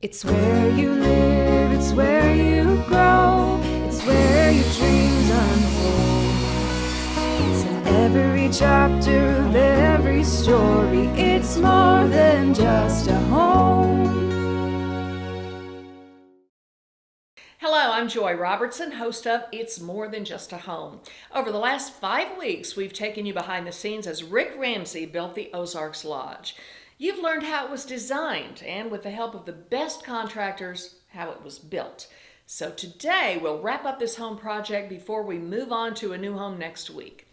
It's where you live, it's where you grow, it's where your dreams unfold. It's in every chapter of every story, it's more than just a home. Hello, I'm Joy Robertson, host of It's More Than Just a Home. Over the last 5 weeks, we've taken you behind the scenes as Rick Ramsey built the Ozarks Lodge. You've learned how it was designed and, with the help of the best contractors, how it was built. So today, we'll wrap up this home project before we move on to a new home next week.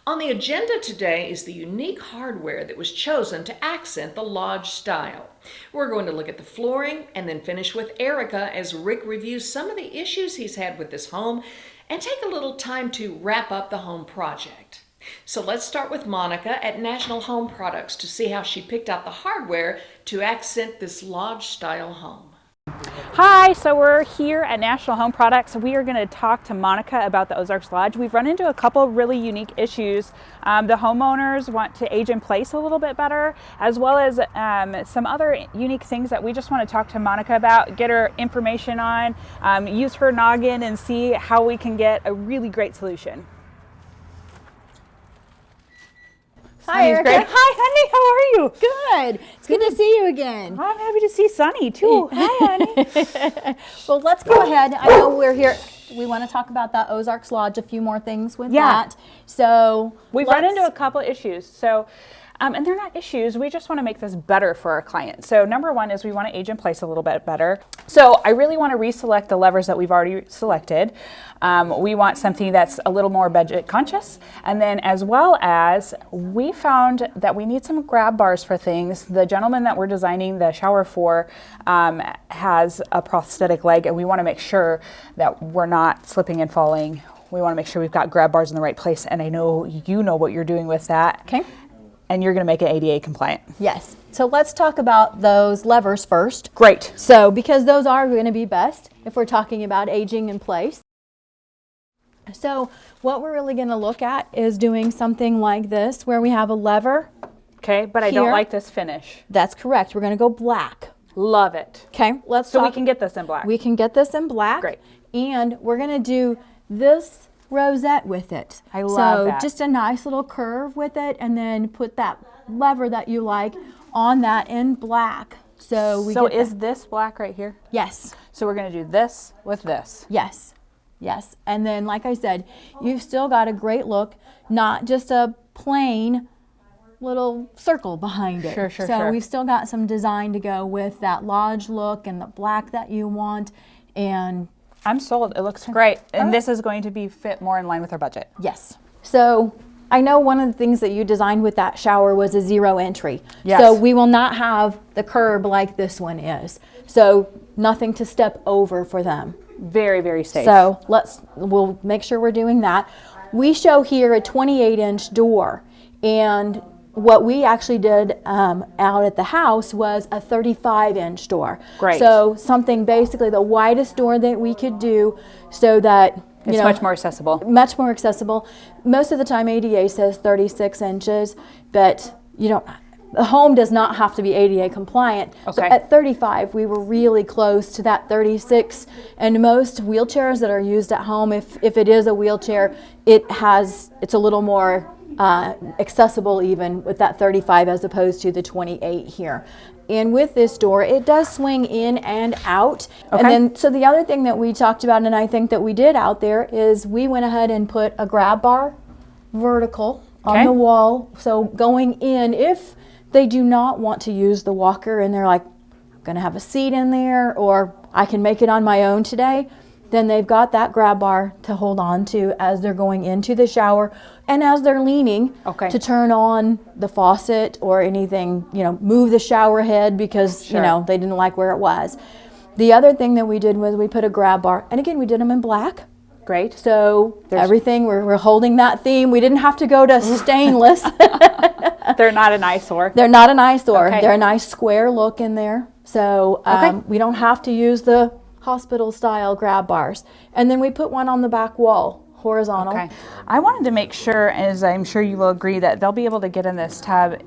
On the agenda today is the unique hardware that was chosen to accent the lodge style. We're going to look at the flooring and then finish with Erica as Rick reviews some of the issues he's had with this home and take a little time to wrap up the home project. So let's start with Monica at National Home Products to see how she picked out the hardware to accent this lodge style home. Hi, so we're here at National Home Products. We are going to talk to Monica about the Ozarks Lodge. We've run into a couple really unique issues. The homeowners want to age in place a little bit better, as well as some other unique things that we just want to talk to Monica about, get her information on, use her noggin and see how we can get a really great solution. Hi, Erica. Great. Hi, honey. How are you? Good. It's good to see you again. I'm happy to see Sunny too. Hi, honey. Well, let's go ahead. I know we're here. We want to talk about that Ozarks Lodge, a few more things with that. So we've run into a couple issues. So, and they're not issues. We just want to make this better for our clients. So number one is we want to age in place a little bit better. So I really want to reselect the levers that we've already selected. We want something that's a little more budget conscious. And then as well as we found that we need some grab bars for things. The gentleman that we're designing the shower for has a prosthetic leg, and we want to make sure that we're not slipping and falling. We want to make sure we've got grab bars in the right place. And I know you know what you're doing with that. Okay. And you're going to make it ADA compliant. Yes. So let's talk about those levers first. Great. So because those are going to be best if we're talking about aging in place. So what we're really going to look at is doing something like this where we have a lever. Okay, but I don't like this finish. That's correct. We're going to go black. Love it. Okay, So we can get this in black. We can get this in black. Great. And we're going to do this rosette with it. I love that. So just a nice little curve with it, and then put that lever that you like on that in black. So is this black right here? Yes. So we're going to do this with this. Yes. Yes. And then, like I said, you've still got a great look, not just a plain little circle behind it. Sure. So we've still got some design to go with that lodge look and the black that you want. And I'm sold. It looks great. And this is going to be fit more in line with our budget. yes. So I know one of the things that you designed with that shower was a zero entry. Yes. So we will not have the curb like this one is. So nothing to step over for them. Very, very safe. So we'll make sure we're doing that. We show here a 28-inch door, and what we actually did out at the house was a 35-inch door. Great. So something basically the widest door that we could do, so that it's much more accessible. Much more accessible. Most of the time ADA says 36 inches, but the home does not have to be ADA compliant. Okay. So at 35, we were really close to that 36. And most wheelchairs that are used at home, if it is a wheelchair, it's a little more accessible even with that 35 as opposed to the 28 here. And with this door, it does swing in and out. Okay. And then, so the other thing that we talked about, and I think that we did out there, is we went ahead and put a grab bar vertical on the wall. So going in, if they do not want to use the walker and they're like, I'm going to have a seat in there, or I can make it on my own today, then they've got that grab bar to hold on to as they're going into the shower and as they're leaning to turn on the faucet or anything, move the shower head because, they didn't like where it was. The other thing that we did was we put a grab bar, and again, we did them in black. Great. So everything, we're holding that theme. We didn't have to go to stainless. They're not an eyesore. They're not an eyesore. Okay. They're a nice square look in there. So we don't have to use the hospital style grab bars. And then we put one on the back wall, horizontal. Okay. I wanted to make sure, as I'm sure you will agree, that they'll be able to get in this tub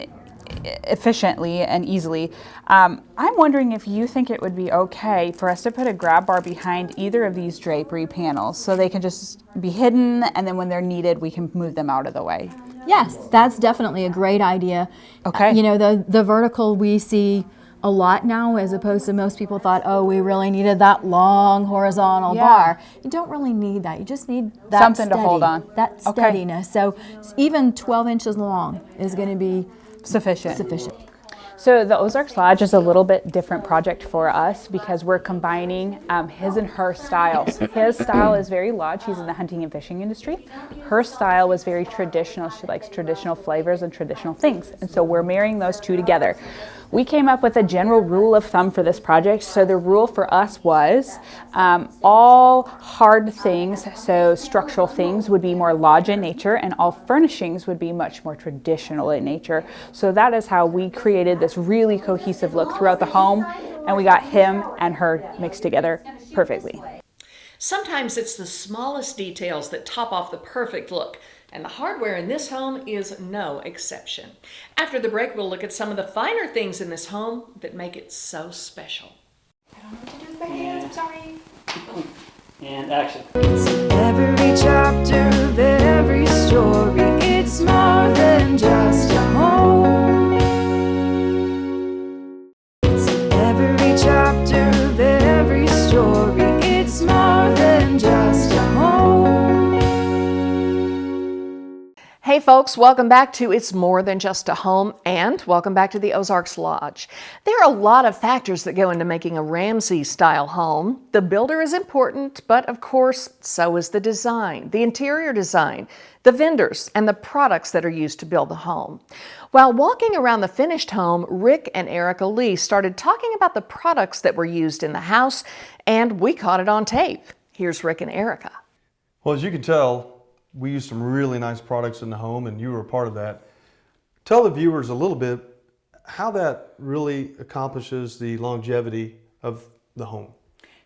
efficiently and easily. I'm wondering if you think it would be okay for us to put a grab bar behind either of these drapery panels so they can just be hidden, and then when they're needed, we can move them out of the way. Yes, that's definitely a great idea. Okay. You know, the vertical we see a lot now, as opposed to most people thought, oh, we really needed that long horizontal bar. You don't really need that. You just need that something to hold on. That steadiness. So even 12 inches long is going to be Sufficient. So the Ozarks Lodge is a little bit different project for us because we're combining his and her styles. His style is very lodge. He's in the hunting and fishing industry. Her style was very traditional. She likes traditional flavors and traditional things. And so we're marrying those two together. We came up with a general rule of thumb for this project. So the rule for us was all hard things, so structural things, would be more lodge in nature, and all furnishings would be much more traditional in nature. So that is how we created this really cohesive look throughout the home, and we got him and her mixed together perfectly. Sometimes it's the smallest details that top off the perfect look, and the hardware in this home is no exception. After the break, we'll look at some of the finer things in this home that make it so special. I don't know what to do with my hands, I'm sorry. And action. It's in every chapter of every story. It's more than just a home. It's in every chapter of every story. It's more than just a home. Hey folks, welcome back to It's More Than Just a Home, and welcome back to the Ozarks Lodge. There are a lot of factors that go into making a Ramsey-style home. The builder is important, but of course, so is the design, the interior design, the vendors, and the products that are used to build the home. While walking around the finished home, Rick and Erica Lee started talking about the products that were used in the house, and we caught it on tape. Here's Rick and Erica. Well, as you can tell, we used some really nice products in the home, and you were a part of that. Tell the viewers a little bit how that really accomplishes the longevity of the home.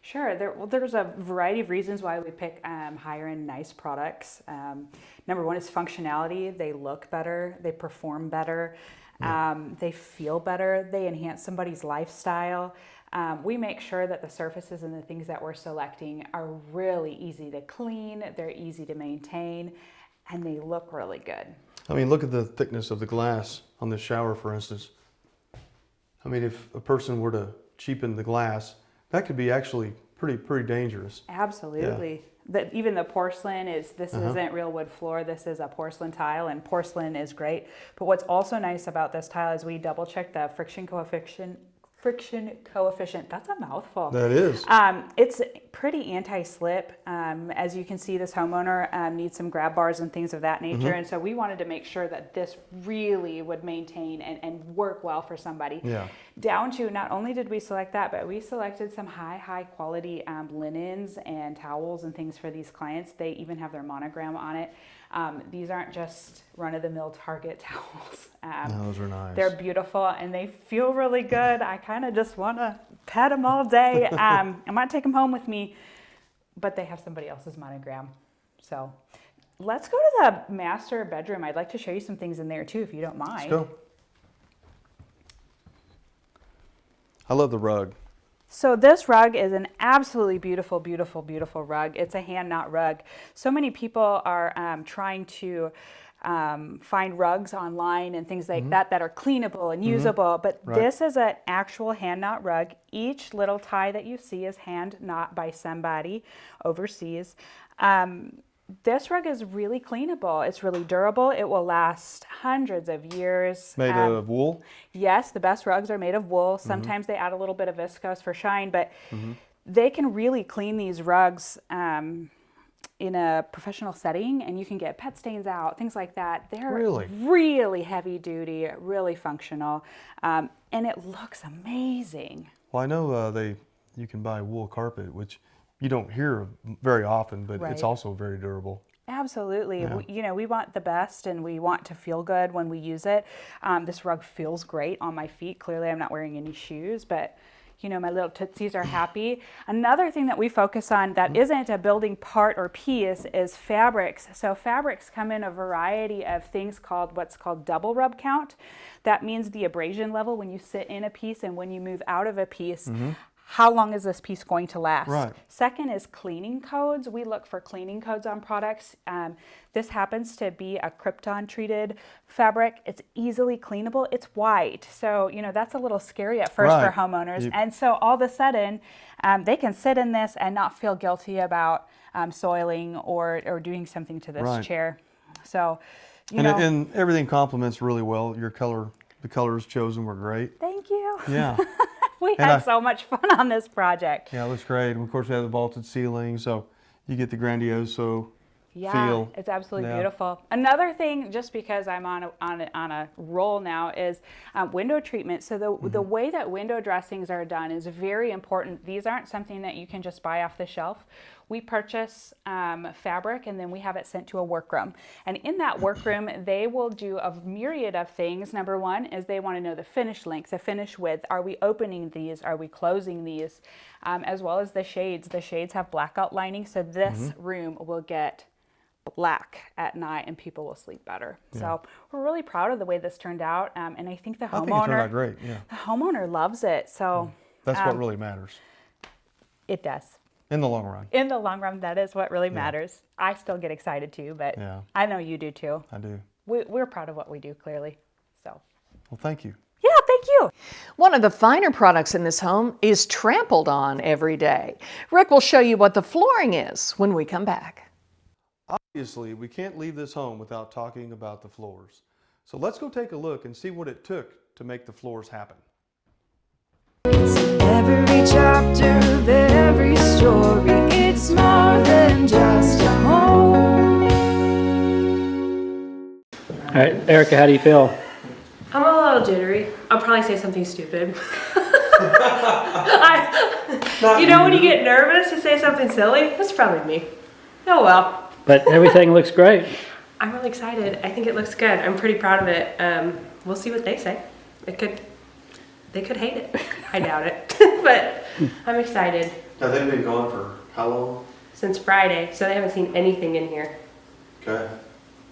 Sure. There's a variety of reasons why we pick higher end nice products. Number one is functionality. They look better, they perform better, they feel better, they enhance somebody's lifestyle. We make sure that the surfaces and the things that we're selecting are really easy to clean, they're easy to maintain, and they look really good. I mean, look at the thickness of the glass on this shower, for instance. I mean, if a person were to cheapen the glass, that could be actually pretty dangerous. Absolutely. Even the porcelain isn't real wood floor, this is a porcelain tile, and porcelain is great. But what's also nice about this tile is we double check the friction coefficient. That's a mouthful. That is. It's pretty anti-slip. As you can see, this homeowner needs some grab bars and things of that nature. And so we wanted to make sure that this really would maintain and work well for somebody. Yeah. Down to, not only did we select that, but we selected some high quality linens and towels and things for these clients. They even have their monogram on it. These aren't just run-of-the-mill Target towels. Those are nice. They're beautiful and they feel really good. I kind of just want to pet them all day. I might take them home with me, but they have somebody else's monogram. So let's go to the master bedroom. I'd like to show you some things in there too, if you don't mind. Let's go. I love the rug. So this rug is an absolutely beautiful rug. It's a hand knot rug. So many people are trying to find rugs online and things like that are cleanable and usable, but this is an actual hand knot rug. Each little tie that you see is hand knot by somebody overseas. This rug is really cleanable. It's really durable. It will last hundreds of years. Made of wool? Yes, the best rugs are made of wool. Sometimes they add a little bit of viscose for shine, but they can really clean these rugs in a professional setting, and you can get pet stains out, things like that. They're really heavy duty, really functional, and it looks amazing. Well, I know you can buy wool carpet, which you don't hear very often, but it's also very durable. Absolutely. Yeah. We want the best and we want to feel good when we use it. This rug feels great on my feet. Clearly I'm not wearing any shoes, but you know, my little tootsies are happy. Another thing that we focus on that isn't a building part or piece is fabrics. So fabrics come in a variety of things called what's called double rub count. That means the abrasion level when you sit in a piece and when you move out of a piece. How long is this piece going to last? Right. Second is cleaning codes. We look for cleaning codes on products. This happens to be a Krypton treated fabric. It's easily cleanable. It's white. So, you know, that's a little scary at first Right. for homeowners. And so all of a sudden, they can sit in this and not feel guilty about soiling or doing something to this Right. chair. So, you And, know. and everything complements really well. Your color, the colors chosen were great. Thank you. Yeah. We And had so much fun on this project. Yeah, it looks great. And of course, we have the vaulted ceiling, so you get the grandioso Yeah, feel. it's absolutely Yeah. beautiful. Another thing, just because I'm on a roll now, is window treatment. So the way that window dressings are done is very important. These aren't something that you can just buy off the shelf. We purchase fabric and then we have it sent to a workroom. And in that workroom, they will do a myriad of things. Number one is they want to know the finish length, the finish width. Are we opening these? Are we closing these? As well as the shades. The shades have blackout lining, so this room will get black at night and people will sleep better. So we're really proud of the way this turned out. And I think the I think it turned out homeowner, great. Yeah. the homeowner loves it. So That's what really matters it does. in the long run. In the long run, that is what really matters. I still get excited too, but Yeah. I know you do too. I do. We're proud of what we do, clearly. So, Well, thank you. yeah, thank you. One of the finer products in this home is trampled on every day. Rick will show you what the flooring is when we come back. Obviously, we can't leave this home without talking about the floors. So let's go take a look and see what it took to make the floors happen. Every chapter of every story, it's more than just a home. All right, Erica, how do you feel? I'm a little jittery. I'll probably say something stupid. You know when you get nervous to say something silly? That's probably me. Oh well. But everything looks great. I'm really excited. I think it looks good. I'm pretty proud of it. We'll see what they say. They could hate it. I doubt it. But I'm excited. Now, they've been gone for how long? Since Friday, so they haven't seen anything in here. Okay.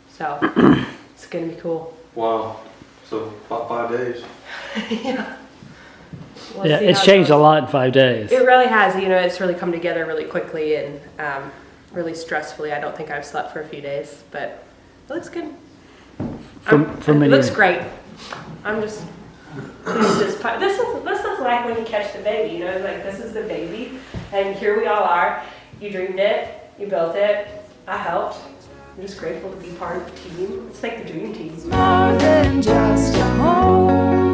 So it's gonna be cool. Wow. So about 5 days. Yeah. We'll Yeah, see it's how it changed a goes. lot in 5 days. It really has. You know, it's really come together really quickly and really stressfully. I don't think I've slept for a few days, but it looks good. For It many. looks great. I'm just pleased this is like when you catch the baby. You know, like this is the baby, and here we all are. You dreamed it. You built it. I helped. I'm just grateful to be part of the team. It's like the dream team. More than just a home.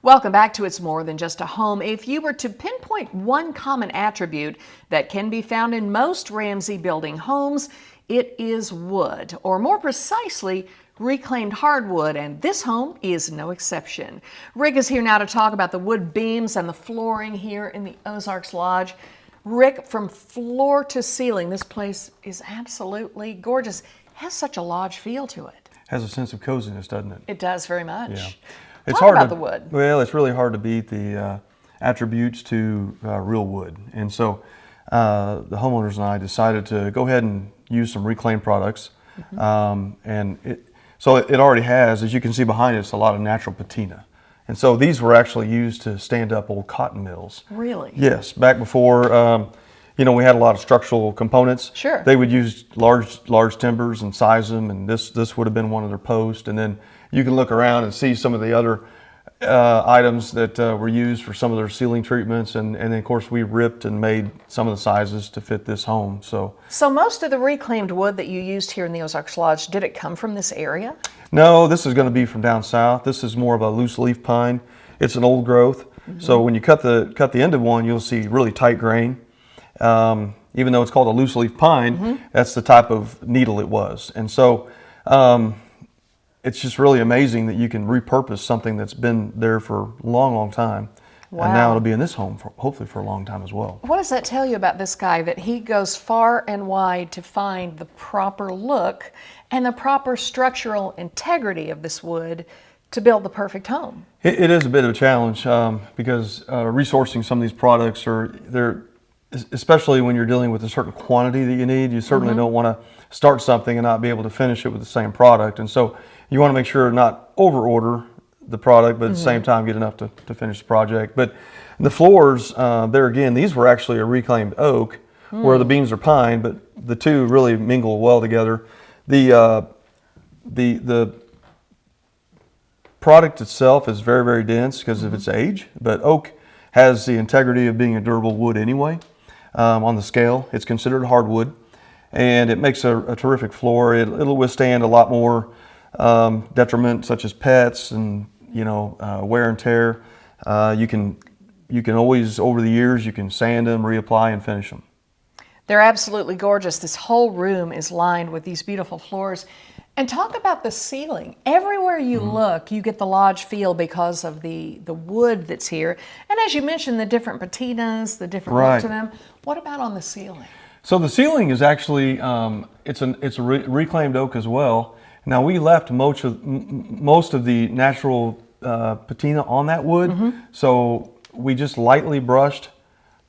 Welcome back to It's More Than Just a Home. If you were to pinpoint one common attribute that can be found in most Ramsey building homes, it is wood, or more precisely, reclaimed hardwood, and this home is no exception. Rick is here now to talk about the wood beams and the flooring here in the Ozarks Lodge. Rick, from floor to ceiling, this place is absolutely gorgeous. It has such a lodge feel to it. Has a sense of coziness, doesn't it? It does very much. Yeah. Talk hard about to, the wood. Well, it's really hard to beat the attributes to real wood. And so the homeowners and I decided to go ahead and use some reclaimed products. And it already has, as you can see behind us, a lot of natural patina. And so these were actually used to stand up old cotton mills. Really? Yes, back before, we had a lot of structural components. Sure. They would use large timbers and size them, and this would have been one of their posts. And then you can look around and see some of the other items that were used for some of their ceiling treatments. And then, of course, we ripped and made some of the sizes to fit this home. So most of the reclaimed wood that you used here in the Ozarks Lodge, did it come from this area? no, this is going to be from down south. This is more of a loose leaf pine. It's an old growth. So when you cut the end of one, you'll see really tight grain. Even though it's called a loose leaf pine, that's the type of needle it was. And so it's just really amazing that you can repurpose something that's been there for a long, long time. Wow. And now it'll be in this home, hopefully for a long time as well. What does that tell you about this guy, that he goes far and wide to find the proper look and the proper structural integrity of this wood to build the perfect home. It is a bit of a challenge because resourcing some of these products especially when you're dealing with a certain quantity that you need, you certainly don't want to start something and not be able to finish it with the same product. And so you want to make sure not over order the product, but at the same time get enough to finish the project. But the floors, there again, these were actually a reclaimed oak where the beams are pine, but the two really mingle well together. The product itself is very, very dense because of its age, but oak has the integrity of being a durable wood anyway. On the scale, it's considered hardwood, and it makes a terrific floor. It'll withstand a lot more detriment, such as pets and wear and tear. You can always, over the years, you can sand them, reapply, and finish them. They're absolutely gorgeous. This whole room is lined with these beautiful floors. And talk about the ceiling. Everywhere you look, you get the lodge feel because of the wood that's here. And as you mentioned, the different patinas, the different look to them. What about on the ceiling? So the ceiling is actually, it's a reclaimed oak as well. Now we left most of the natural patina on that wood. So we just lightly brushed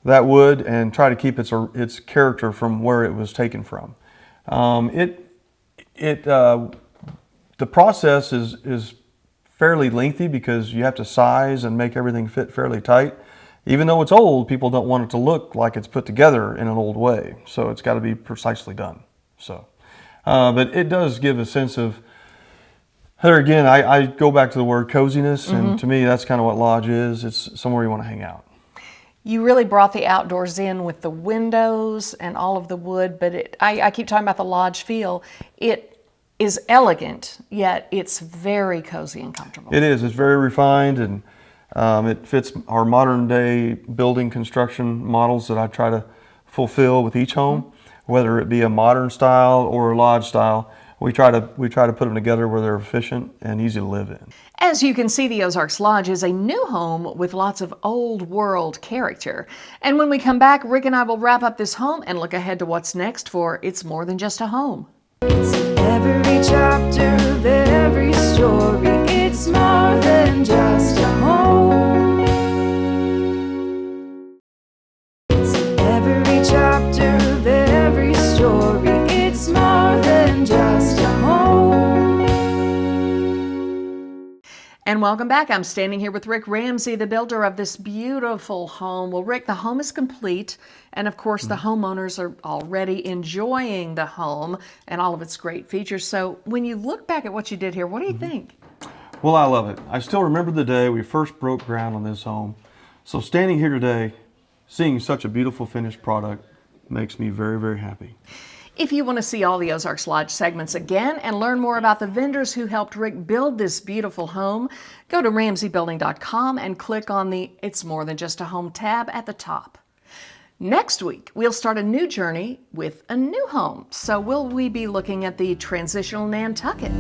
that wood and try to keep its character from where it was taken from. The process is fairly lengthy because you have to size and make everything fit fairly tight. Even though it's old, people don't want it to look like it's put together in an old way. So it's got to be precisely done. So, but it does give a sense of, there again, I go back to the word coziness, and to me that's kind of what lodge is. It's somewhere you want to hang out. You really brought the outdoors in with the windows and all of the wood, but I keep talking about the lodge feel. It is elegant, yet it's very cozy and comfortable. It is. It's very refined, and it fits our modern day building construction models that I try to fulfill with each home, whether it be a modern style or a lodge style. We try to put them together where they're efficient and easy to live in. As you can see, the Ozarks Lodge is a new home with lots of old world character. And when we come back, Rick and I will wrap up this home and look ahead to what's next for It's More Than Just a Home. It's in every chapter of every story. It's more than just a home. It's in every chapter of every story. It's more than just a home. And welcome back. I'm standing here with Rick Ramsey, the builder of this beautiful home. Well, Rick, the home is complete. And of course, the homeowners are already enjoying the home and all of its great features. So when you look back at what you did here, what do you think? Well, I love it. I still remember the day we first broke ground on this home. So standing here today, seeing such a beautiful finished product makes me very, very happy. If you want to see all the Ozarks Lodge segments again and learn more about the vendors who helped Rick build this beautiful home, go to RamseyBuilding.com and click on the It's More Than Just a Home tab at the top. Next week, we'll start a new journey with a new home. So will we be looking at the transitional Nantucket?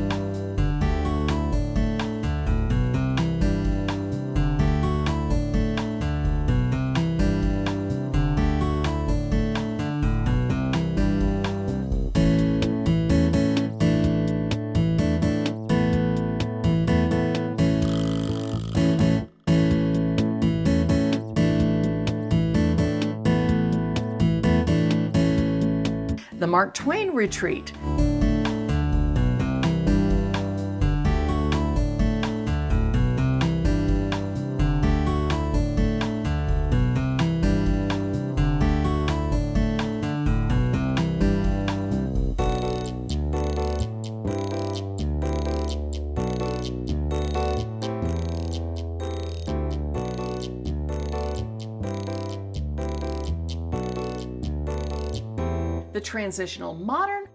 The Mark Twain Retreat. The Transitional Modern.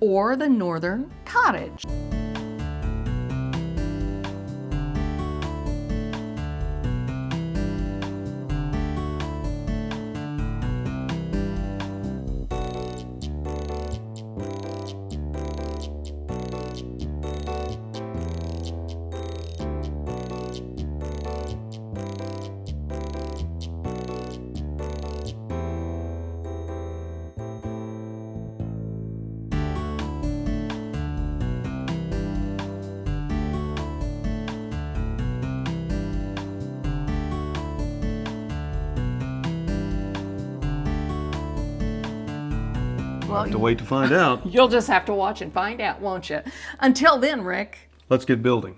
Or the Northern Cottage. Have to wait to find out. You'll just have to watch and find out, won't you? Until then, Rick. Let's get building.